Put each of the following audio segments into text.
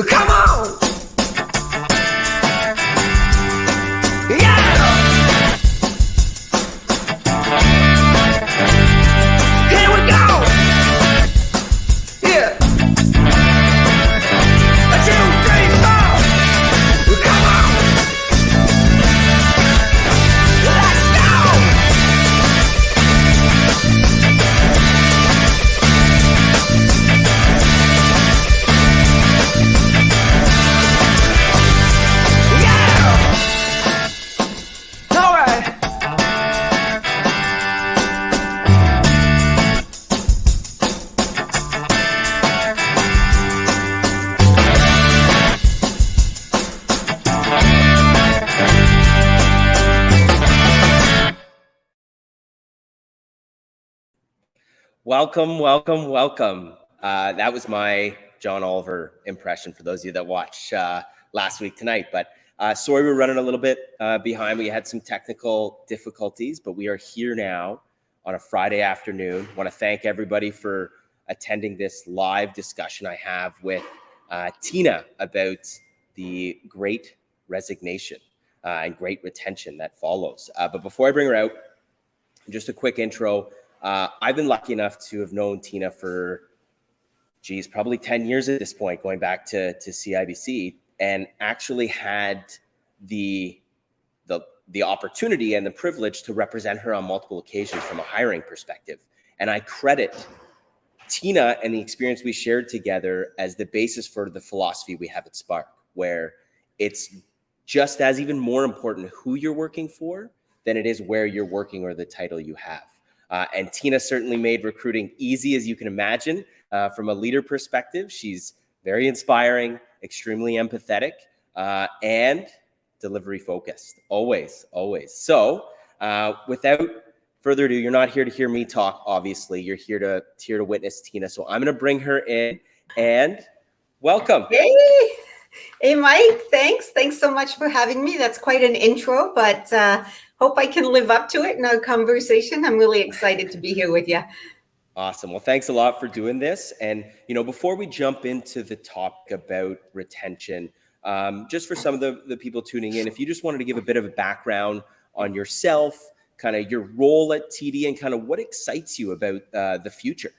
Come on! Yeah! Here we go! Yeah! 1, 2, 3, 4! Come on! Let's go! Welcome, welcome, welcome. That was my John Oliver impression for those of you that watched last week tonight. But sorry, we're running a little bit behind. We had some technical difficulties, but we are here now on a Friday afternoon. I want to thank everybody for attending this live discussion I have with Tina about the Great Resignation and Great Retention that follows. But before I bring her out, just a quick intro. I've been lucky enough to have known Tina for, probably 10 years at this point, going back to CIBC, and actually had the opportunity and the privilege to represent her on multiple occasions from a hiring perspective. And I credit Tina and the experience we shared together as the basis for the philosophy we have at Spark, where it's just as even more important who you're working for than it is where you're working or the title you have. And Tina certainly made recruiting easy, as you can imagine. From a leader perspective, she's very inspiring, extremely empathetic, and delivery focused, always, always. So without further ado, you're not here to hear me talk, obviously. You're here to witness Tina. So I'm going to bring her in and welcome. Hey, Mike, thanks so much for having me. That's quite an intro, but hope I can live up to it in our conversation. I'm really excited to be here with you. Awesome. Well, thanks a lot for doing this. And, before we jump into the topic about retention, just for some of the people tuning in, if you just wanted to give a bit of a background on yourself, kind of your role at TD and kind of what excites you about the future.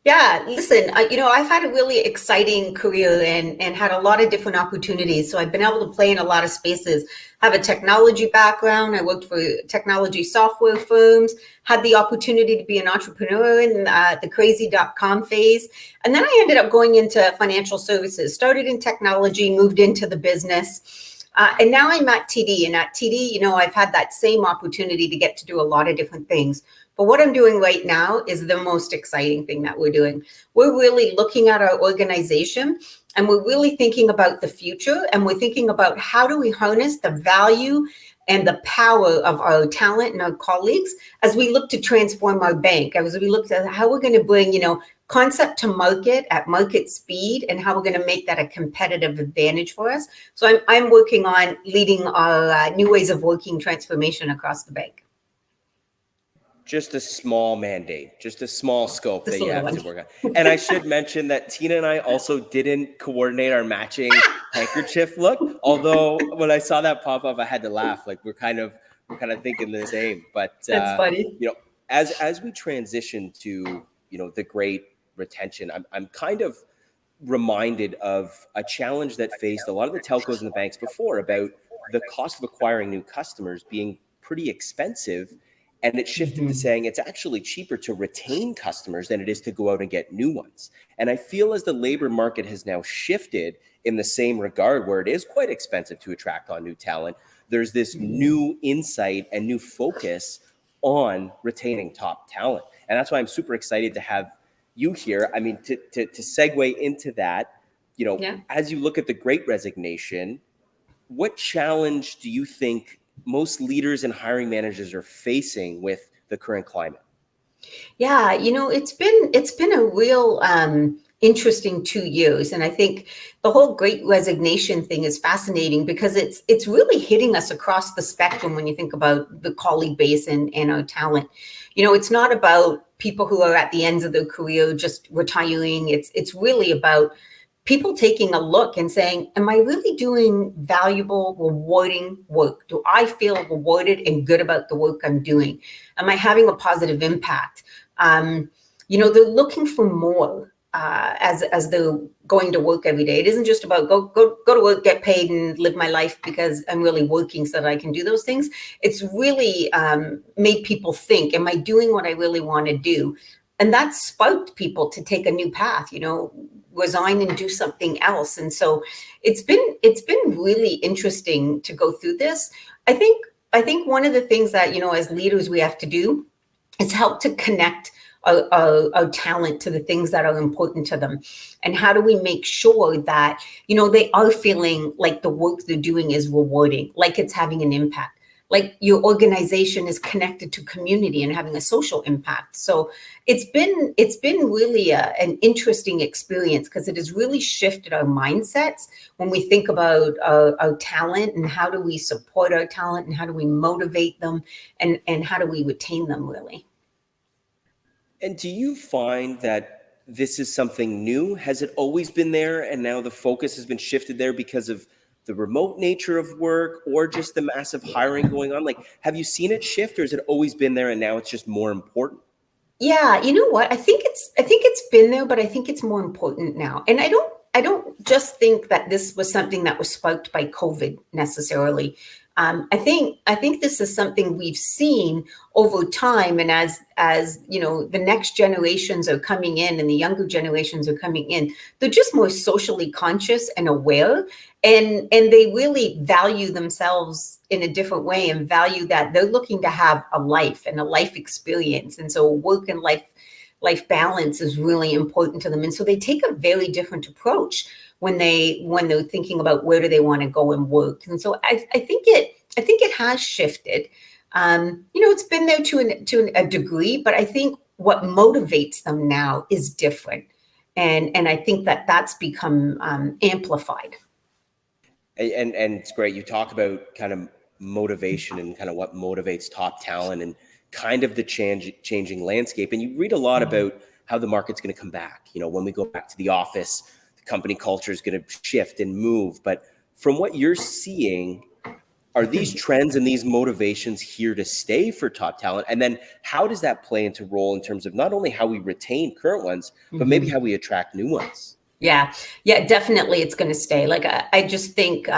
Yeah, listen, I've had a really exciting career and had a lot of different opportunities. So I've been able to play in a lot of spaces. I have a technology background. I worked for technology software firms, had the opportunity to be an entrepreneur in the crazy.com phase. And then I ended up going into financial services, started in technology, moved into the business. And now I'm at TD. And at TD, I've had that same opportunity to get to do a lot of different things. But what I'm doing right now is the most exciting thing that we're doing. We're really looking at our organization and we're really thinking about the future, and we're thinking about how do we harness the value and the power of our talent and our colleagues as we look to transform our bank, as we look at how we're going to bring, concept to market at market speed and how we're going to make that a competitive advantage for us. So I'm working on leading our new ways of working transformation across the bank. Just a small mandate, just a small scope that you have to work on. And I should mention that Tina and I also didn't coordinate our matching handkerchief look. Although when I saw that pop up, I had to laugh. Like we're kind of thinking the same. But that's funny. As we transition to the Great Retention, I'm kind of reminded of a challenge that faced a lot of the telcos and the banks before about the cost of acquiring new customers being pretty expensive. And it shifted to saying it's actually cheaper to retain customers than it is to go out and get new ones. And I feel as the labor market has now shifted in the same regard, where it is quite expensive to attract on new talent, there's this new insight and new focus on retaining top talent. And that's why I'm super excited to have you here. I mean, to segue into that, as you look at the Great Resignation, what challenge do you think most leaders and hiring managers are facing with the current climate? Yeah, it's been a real interesting 2 years. And I think the whole Great Resignation thing is fascinating because it's really hitting us across the spectrum when you think about the colleague base and our talent. It's not about people who are at the ends of their career just retiring. It's really about people taking a look and saying, am I really doing valuable, rewarding work? Do I feel rewarded and good about the work I'm doing? Am I having a positive impact? They're looking for more as they're going to work every day. It isn't just about go to work, get paid, and live my life because I'm really working so that I can do those things. It's really made people think, am I doing what I really want to do? And that sparked people to take a new path, resign and do something else. And so it's been really interesting to go through this. I think one of the things that, as leaders we have to do is help to connect our talent to the things that are important to them. And how do we make sure that, they are feeling like the work they're doing is rewarding, like it's having an impact, like your organization is connected to community and having a social impact. So it's been really an interesting experience because it has really shifted our mindsets when we think about our talent and how do we support our talent and how do we motivate them and how do we retain them really. And do you find that this is something new? Has it always been there and now the focus has been shifted there because of the remote nature of work or just the massive hiring going on? Like, have you seen it shift or has it always been there and now it's just more important? Yeah, you know what? I think it's been there, but I think it's more important now. And I don't just think that this was something that was sparked by COVID necessarily. I think this is something we've seen over time, and as the next generations are coming in and the younger generations are coming in, they're just more socially conscious and aware, and they really value themselves in a different way and value that they're looking to have a life and a life experience, and so work and life balance is really important to them, and so they take a very different approach when they're thinking about where do they want to go and work. And so I think it has shifted. It's been there to a degree, but I think what motivates them now is different, and I think that's become amplified. And it's great. You talk about kind of motivation and kind of what motivates top talent and kind of the changing landscape. And you read a lot about how the market's going to come back. When we go back to the office, the company culture is going to shift and move. But from what you're seeing, are these trends and these motivations here to stay for top talent? And then how does that play into role in terms of not only how we retain current ones, but maybe how we attract new ones? Yeah, definitely it's going to stay. Like I just think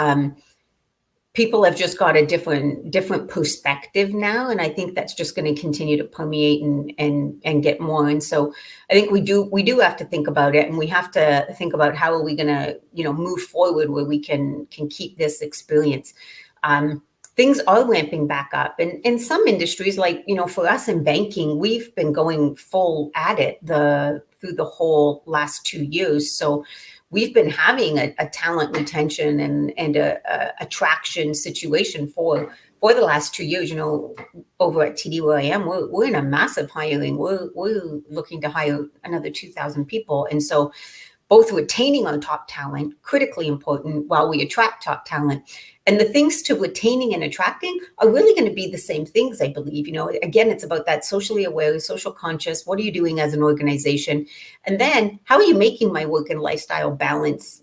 people have just got a different perspective now, and I think that's just going to continue to permeate and get more. And so I think we do have to think about it, and we have to think about how are we going to move forward where we can keep this experience. Things are ramping back up, and in some industries, like for us in banking, we've been going full at it through the whole last 2 years. So we've been having a talent retention and a attraction situation for the last 2 years. Over at TD where I am, we're in a massive hiring. We're looking to hire another 2,000 people, and so both retaining our top talent, critically important, while we attract top talent. And the things to retaining and attracting are really going to be the same things, I believe. Again, it's about that socially aware, social conscious. What are you doing as an organization? And then how are you making my work and lifestyle balance,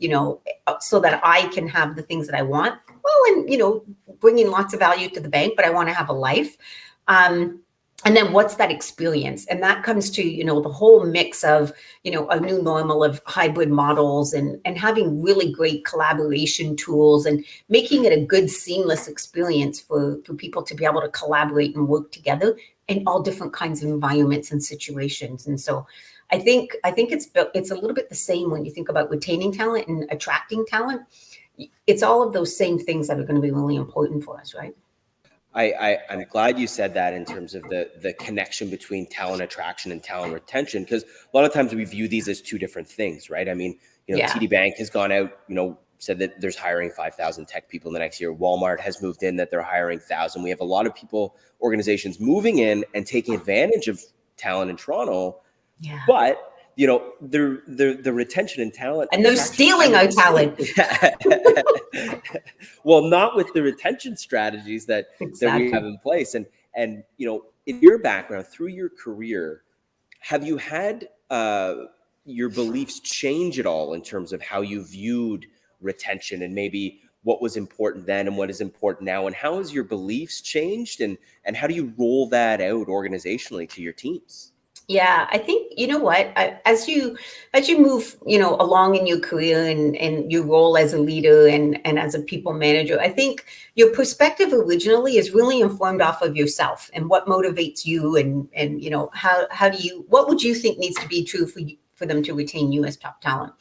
so that I can have the things that I want? Well, and, bringing lots of value to the bank, but I want to have a life. And then what's that experience? And that comes to, the whole mix of, a new normal of hybrid models and having really great collaboration tools and making it a good seamless experience for people to be able to collaborate and work together in all different kinds of environments and situations. And so I think it's a little bit the same when you think about retaining talent and attracting talent. It's all of those same things that are going to be really important for us, right? I'm glad you said that in terms of the connection between talent attraction and talent retention, because a lot of times we view these as two different things, right? I mean, TD Bank has gone out, said that there's hiring 5,000 tech people in the next year. Walmart has moved in that they're hiring 1,000. We have a lot of organizations moving in and taking advantage of talent in Toronto. Yeah. But the retention and talent, and they're stealing our talent. Well, not with the retention strategies that we have in place. And in your background, through your career, have you had your beliefs change at all in terms of how you viewed retention and maybe what was important then and what is important now, and how has your beliefs changed, and how do you roll that out organizationally to your teams? Yeah, I think, you know what, as you move, along in your career and your role as a leader and as a people manager, I think your perspective originally is really informed off of yourself and what motivates you, and how do you, what would you think needs to be true for them to retain you as top talent.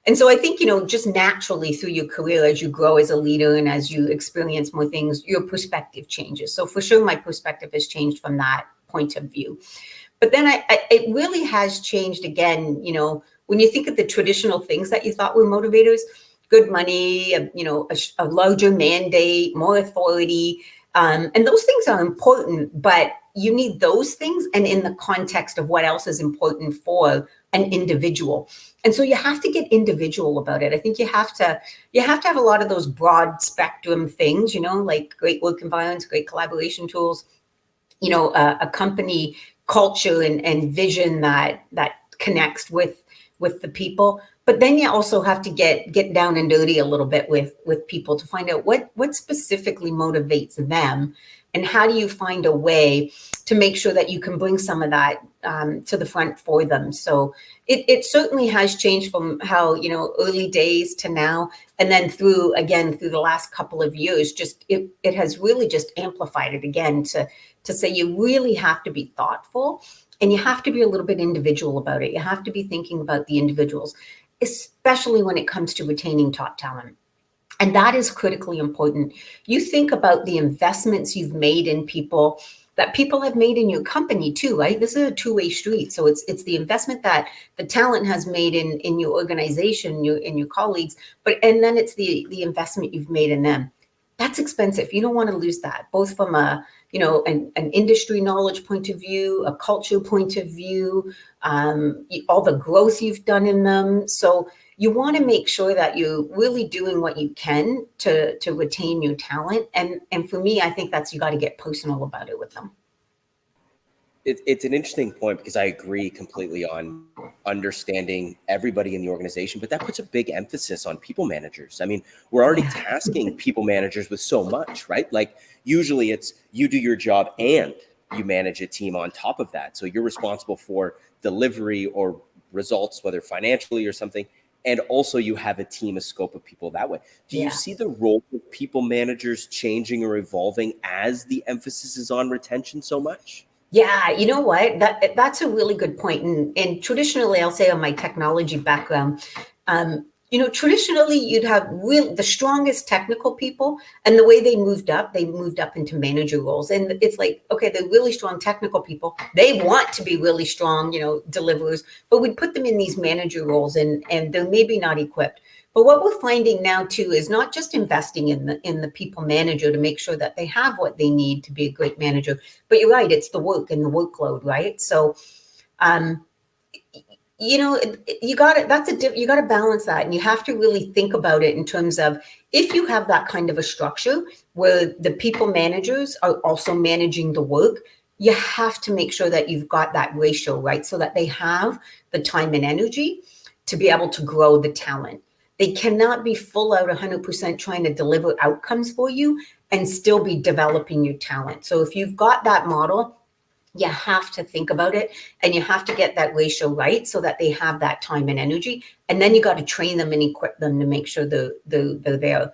And so I think, just naturally through your career, as you grow as a leader and as you experience more things, your perspective changes. So for sure, my perspective has changed from that point of view. But then it really has changed again, when you think of the traditional things that you thought were motivators, good money, a larger mandate, more authority. And those things are important, but you need those things and in the context of what else is important for an individual. And so you have to get individual about it. I think you have to have a lot of those broad spectrum things, like great work environments, great collaboration tools, a company culture and vision that connects with the people. But then you also have to get down and dirty a little bit with people to find out what specifically motivates them, and how do you find a way to make sure that you can bring some of that to the front for them. So it certainly has changed from how, early days to now, and then through the last couple of years, just it has really just amplified it again to say you really have to be thoughtful, and you have to be a little bit individual about it. You have to be thinking about the individuals, especially when it comes to retaining top talent. And that is critically important. You think about the investments you've made in people, that people have made in your company too, right? This is a two-way street. So it's the investment that the talent has made in your organization, in your colleagues, and then it's the investment you've made in them. That's expensive. You don't want to lose that, both from an industry knowledge point of view, a culture point of view, all the growth you've done in them. So you want to make sure that you're really doing what you can to retain your talent. And for me, I think you got to get personal about it with them. It's an interesting point, because I agree completely on understanding everybody in the organization, but that puts a big emphasis on people managers. I mean, we're already tasking people managers with so much, right? Like usually it's you do your job and you manage a team on top of that. So you're responsible for delivery or results, whether financially or something. And also you have a team, a scope of people that way. Do you see the role of people managers changing or evolving as the emphasis is on retention so much? Yeah, you know what? That's a really good point. And traditionally, I'll say on my technology background, traditionally you'd have the strongest technical people, and the way they moved up into manager roles. And it's like, okay, they're really strong technical people. They want to be really strong, deliverers, but we'd put them in these manager roles, and they're maybe not equipped. But what we're finding now too is not just investing in the people manager to make sure that they have what they need to be a great manager, but you're right, it's the work and the workload, right? So, you got to you got to balance that, and you have to really think about it in terms of, if you have that kind of a structure where the people managers are also managing the work, you have to make sure that you've got that ratio right, so that they have the time and energy to be able to grow the talent. They cannot be full out 100% trying to deliver outcomes for you and still be developing your talent. So if you've got that model, you have to think about it, and you have to get that ratio right so that they have that time and energy. And then you got to train them and equip them to make sure they're there.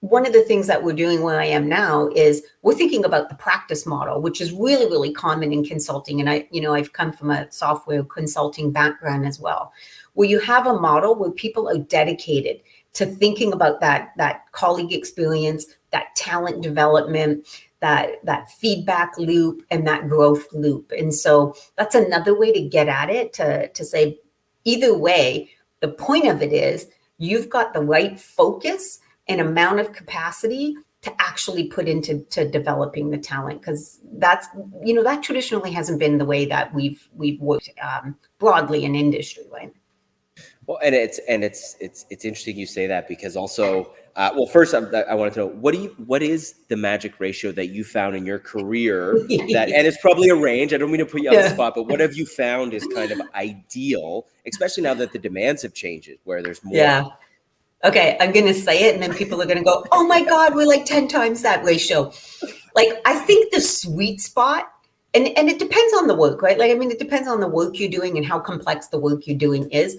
One of the things that we're doing where I am now is we're thinking about the practice model, which is really, really common in consulting. And I've come from a software consulting background as well, where you have a model where people are dedicated to thinking about that colleague experience, that talent development, that feedback loop, and that growth loop. And so that's another way to get at it, to say, either way, the point of it is you've got the right focus and amount of capacity to actually put into developing the talent, because that traditionally hasn't been the way that we've worked broadly in industry, right? Well, and it's interesting you say that, because also, well, first I wanted to know, what is the magic ratio that you found in your career that, and it's probably a range. I don't mean to put you on the Yeah. spot, but what have you found is kind of ideal, especially now that the demands have changed, where there's more. Yeah. Okay, I'm going to say it and then people are going to go, oh my God, we're like 10 times that ratio. Like, I think the sweet spot, and it depends on the work, right? Like, I mean, it depends on the work you're doing and how complex the work you're doing is.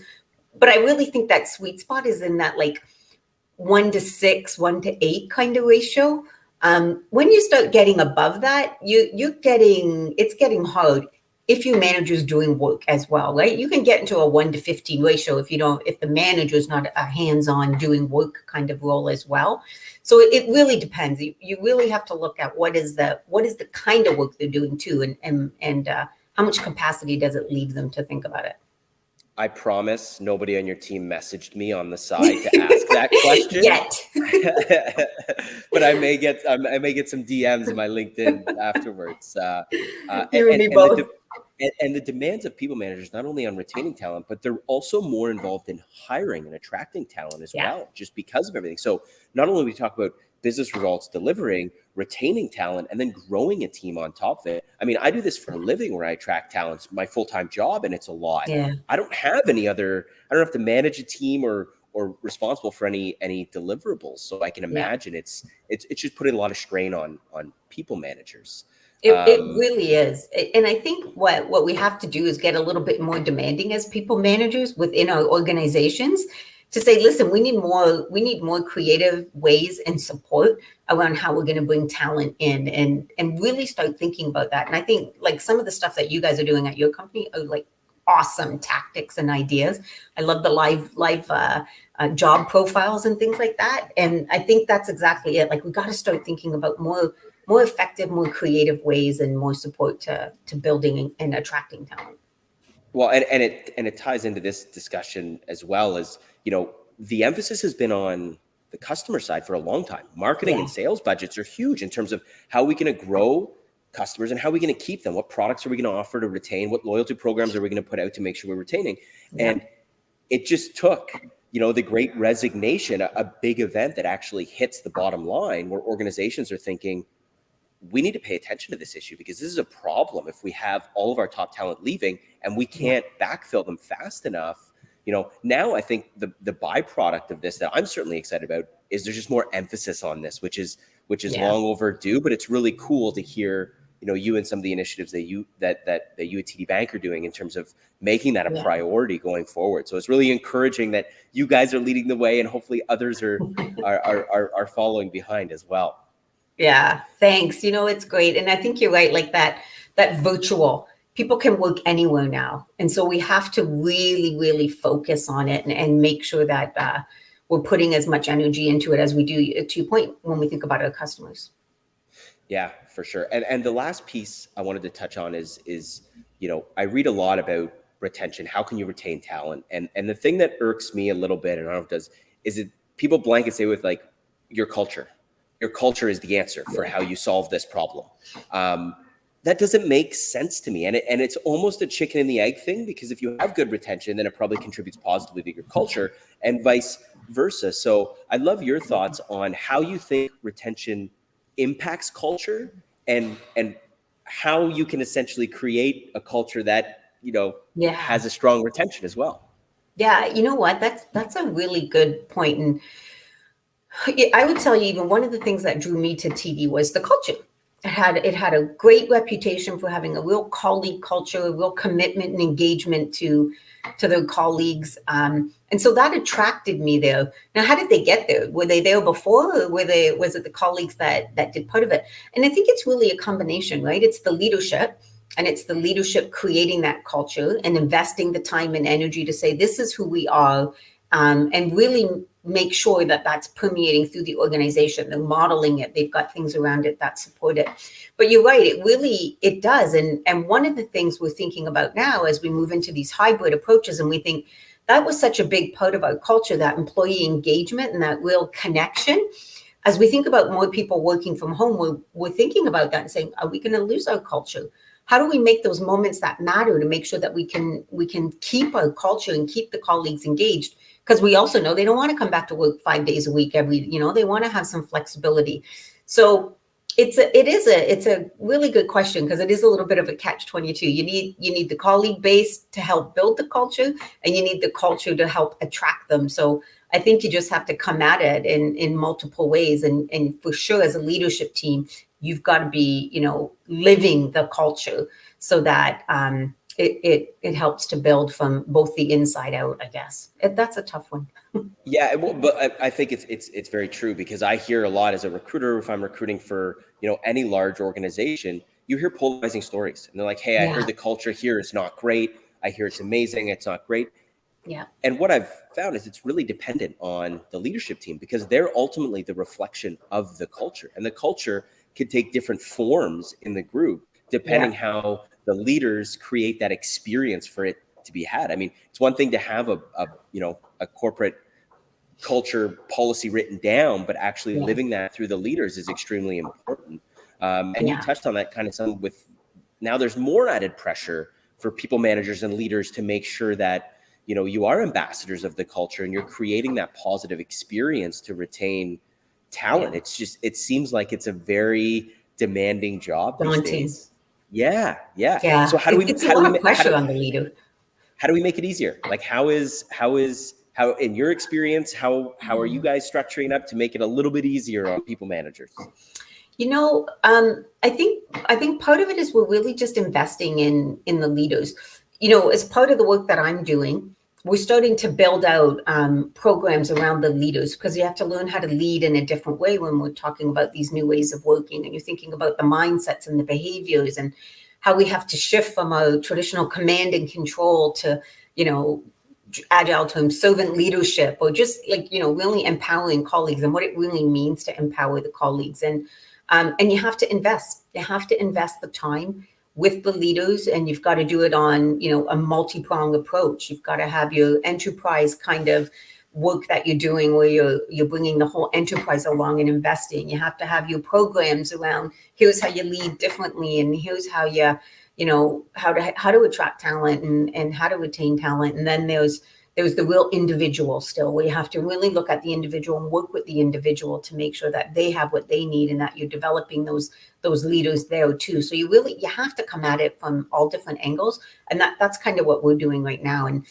But I really think that sweet spot is in that like 1 to 6, 1 to 8 kind of ratio. When you start getting above that, it's getting hard if your manager's doing work as well, right? You can get into a 1 to 15 ratio if the manager's not a hands-on doing work kind of role as well. So it really depends. You really have to look at what is the kind of work they're doing too, and how much capacity does it leave them to think about it. I promise nobody on your team messaged me on the side to ask that question. Yet. But I may get some DMs in my LinkedIn afterwards. You and me both. And the demands of people managers, not only on retaining talent, but they're also more involved in hiring and attracting talent as well, just because of everything. So not only we talk about business results delivering, retaining talent, and then growing a team on top of it. I mean, I do this for a living where I attract talents, my full-time job, and it's a lot. Yeah. I don't have I don't have to manage a team or responsible for any deliverables. So I can imagine it's just putting a lot of strain on people managers. It really is. And I think what we have to do is get a little bit more demanding as people managers within our organizations to say, listen, we need more creative ways and support around how we're going to bring talent in and really start thinking about that. And I think like some of the stuff that you guys are doing at your company are like awesome tactics and ideas. I love the live job profiles and things like that. And I think that's exactly it. Like we got to start thinking about more effective, more creative ways and more support to building and attracting talent. Well, and it ties into this discussion as well as, the emphasis has been on the customer side for a long time. Marketing and sales budgets are huge in terms of how we can grow customers and how we're going to keep them. What products are we going to offer to retain? What loyalty programs are we going to put out to make sure we're retaining? And it just took, the Great Resignation, a big event that actually hits the bottom line, where organizations are thinking, we need to pay attention to this issue, because this is a problem if we have all of our top talent leaving and we can't backfill them fast enough. Now I think the byproduct of this that I'm certainly excited about is there's just more emphasis on this, which is long overdue, but it's really cool to hear, you and some of the initiatives that you at TD Bank are doing in terms of making that a priority going forward. So it's really encouraging that you guys are leading the way, and hopefully others are following behind as well. Yeah, thanks. It's great. And I think you're right, like that virtual, people can work anywhere now. And so we have to really, really focus on it and make sure that we're putting as much energy into it as we do, to your point, when we think about our customers. Yeah, for sure. And the last piece I wanted to touch on is I read a lot about retention. How can you retain talent? And the thing that irks me a little bit, and I don't know if it does, is it people blanket say with like your culture. Your culture is the answer for how you solve this problem. That doesn't make sense to me. And it's almost a chicken and the egg thing, because if you have good retention, then it probably contributes positively to your culture, and vice versa. So I'd love your thoughts on how you think retention impacts culture, and how you can essentially create a culture that, has a strong retention as well. Yeah, you know what? That's a really good point. And I would tell you, even one of the things that drew me to TD was the culture. It had a great reputation for having a real colleague culture, a real commitment and engagement to their colleagues. And so that attracted me there. Now, how did they get there? Were they there before, or was it the colleagues that did part of it? And I think it's really a combination, right? It's the leadership, and it's the leadership creating that culture and investing the time and energy to say, this is who we are, and really make sure that that's permeating through the organization. They're modeling it. They've got things around it that support it. But you're right, it does. And one of the things we're thinking about now as we move into these hybrid approaches, and we think that was such a big part of our culture, that employee engagement and that real connection. As we think about more people working from home, we're thinking about that and saying, are we going to lose our culture? how do we make those moments that matter to make sure that we can keep our culture and keep the colleagues engaged? Because we also know they don't want to come back to work 5 days a week they want to have some flexibility. So it's a really good question, because it is a little bit of a catch-22. You need the colleague base to help build the culture, and you need the culture to help attract them. So I think you just have to come at it in multiple ways. And for sure, as a leadership team, you've got to be, living the culture so that it helps to build from both the inside out, I guess. That's a tough one. Yeah, well, but I think it's very true, because I hear a lot as a recruiter, if I'm recruiting for, any large organization, you hear polarizing stories, and they're like, hey, I heard the culture here is not great. I hear it's amazing. It's not great. Yeah. And what I've found is it's really dependent on the leadership team, because they're ultimately the reflection of the culture, and the culture can take different forms in the group depending how the leaders create that experience for it to be had. I mean, it's one thing to have a corporate culture policy written down, but actually living that through the leaders is extremely important. And you touched on that kind of some with, now there's more added pressure for people managers and leaders to make sure that, you are ambassadors of the culture and you're creating that positive experience to retain talent. It's just, it seems like it's a very demanding job these days. Yeah. So how do we, it's a lot of pressure on the leader. How do we make it easier? Like, how in your experience, how are you guys structuring up to make it a little bit easier on people managers? I think part of it is we're really just investing in the leaders. As part of the work that I'm doing, we're starting to build out programs around the leaders, because you have to learn how to lead in a different way when we're talking about these new ways of working, and you're thinking about the mindsets and the behaviors and how we have to shift from a traditional command and control to, agile terms, servant leadership, or just really empowering colleagues and what it really means to empower the colleagues. And you have to invest. You have to invest the time with the leaders, and you've got to do it on, a multi-pronged approach. You've got to have your enterprise kind of work that you're doing, where you're bringing the whole enterprise along and investing. You have to have your programs around, here's how you lead differently, and here's how how to attract talent and how to retain talent. And then there's the real individual still, where you have to really look at the individual and work with the individual to make sure that they have what they need, and that you're developing those leaders there too. So you have to come at it from all different angles. And that's kind of what we're doing right now. And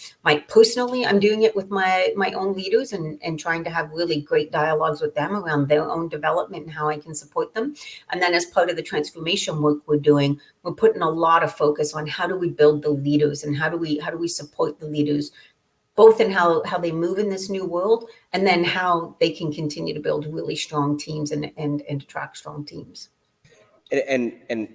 personally, I'm doing it with my own leaders and trying to have really great dialogues with them around their own development and how I can support them. And then as part of the transformation work we're doing, we're putting a lot of focus on how do we build the leaders, and how do we support the leaders, both in how they move in this new world, and then how they can continue to build really strong teams and attract strong teams. And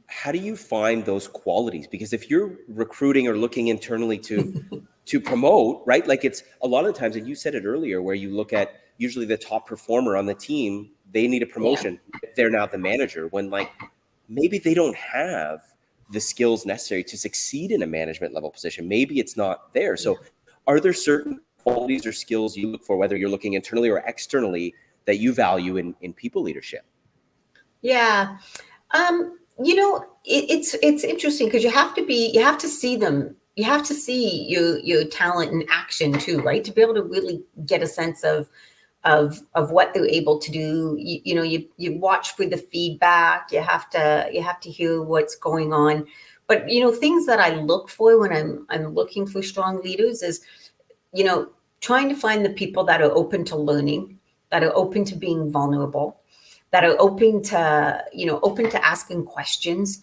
how do you find those qualities? Because if you're recruiting or looking internally to promote, right? Like, it's a lot of the times, and you said it earlier, where you look at usually the top performer on the team, they need a promotion. They're now the manager, when maybe they don't have the skills necessary to succeed in a management level position. Maybe it's not there. So are there certain qualities or skills you look for, whether you're looking internally or externally, that you value in people leadership? Yeah. It's interesting, because you have to see them. You have to see your talent in action too, right? To be able to really get a sense of what they're able to do. You watch for the feedback. You have to hear what's going on. But things that I look for when I'm looking for strong leaders is, trying to find the people that are open to learning, that are open to being vulnerable, that are open to asking questions,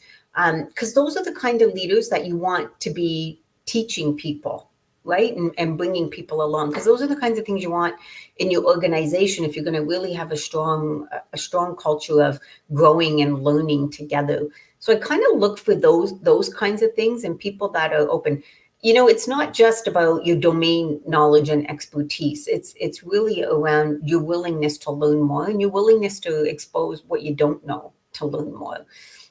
because those are the kind of leaders that you want to be teaching people, right? And bringing people along, because those are the kinds of things you want in your organization if you're going to really have a strong culture of growing and learning together. So I kind of look for those kinds of things, and people that are open. It's not just about your domain knowledge and expertise. It's really around your willingness to learn more, and your willingness to expose what you don't know to learn more.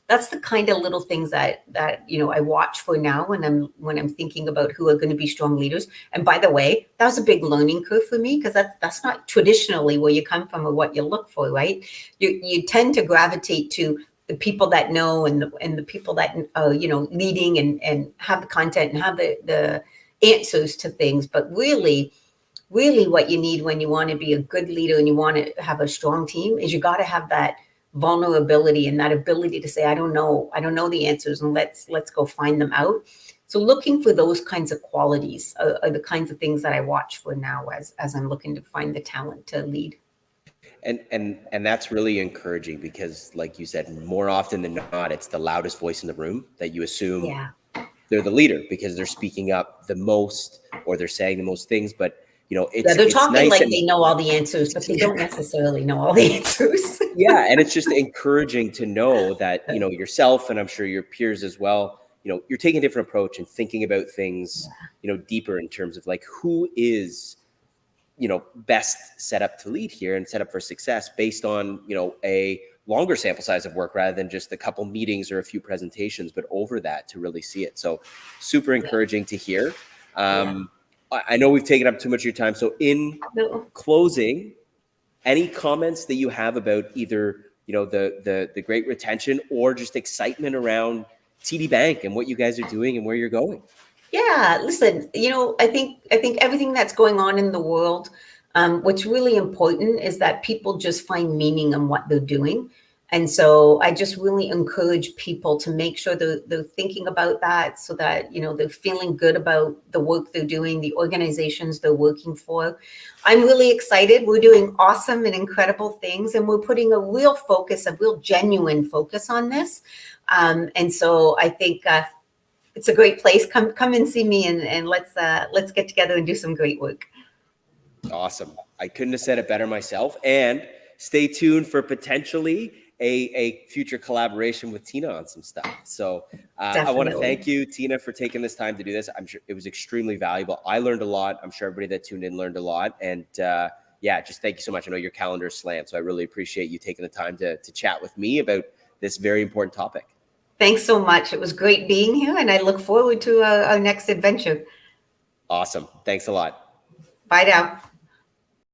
That's the kind of little things that I watch for now when I'm thinking about who are going to be strong leaders. And by the way, that was a big learning curve for me, because that's not traditionally where you come from or what you look for, right? You tend to gravitate to the people that know and the people that you know, leading and have the content and have the answers to things. But really, really what you need when you want to be a good leader and you want to have a strong team is you got to have that vulnerability and that ability to say, I don't know the answers, and let's go find them out. So looking for those kinds of qualities are the kinds of things that I watch for now as I'm looking to find the talent to lead. And that's really encouraging, because like you said, more often than not, it's the loudest voice in the room that you assume Yeah. they're the leader because they're speaking up the most or they're saying the most things. But you know, Yeah, they're it's talking nice, like and they know all the answers, but they don't necessarily know all the answers. yeah, and it's just encouraging to know that, you know, yourself, and I'm sure your peers as well, you know, you're taking a different approach and thinking about things, you know, deeper in terms of like who is, you know, best set up to lead here and set up for success based on, you know, a longer sample size of work rather than just a couple meetings or a few presentations, but over that to really see it. So super encouraging to hear. I know we've taken up too much of your time. So in No. closing, any comments that you have about either, you know, the great retention or just excitement around TD Bank and what you guys are doing and where you're going? Yeah, listen, you know, I think everything that's going on in the world, what's really important is that people just find meaning in what they're doing. And so I just really encourage people to make sure they're thinking about that, so that, you know, they're feeling good about the work they're doing, the organizations they're working for. I'm really excited. We're doing awesome and incredible things, and we're putting a real focus, a real genuine focus on this. And so I think it's a great place. Come and see me, and let's get together and do some great work. Awesome. I couldn't have said it better myself. And stay tuned for potentially a future collaboration with Tina on some stuff. So I want to Definitely. thank you, Tina, for taking this time to do this. I'm sure it was extremely valuable. I learned a lot. I'm sure everybody that tuned in learned a lot. And yeah, just thank you so much. I know your calendar is slammed, so I really appreciate you taking the time to chat with me about this very important topic. Thanks so much. It was great being here, and I look forward to our next adventure. Awesome. Thanks a lot. Bye now.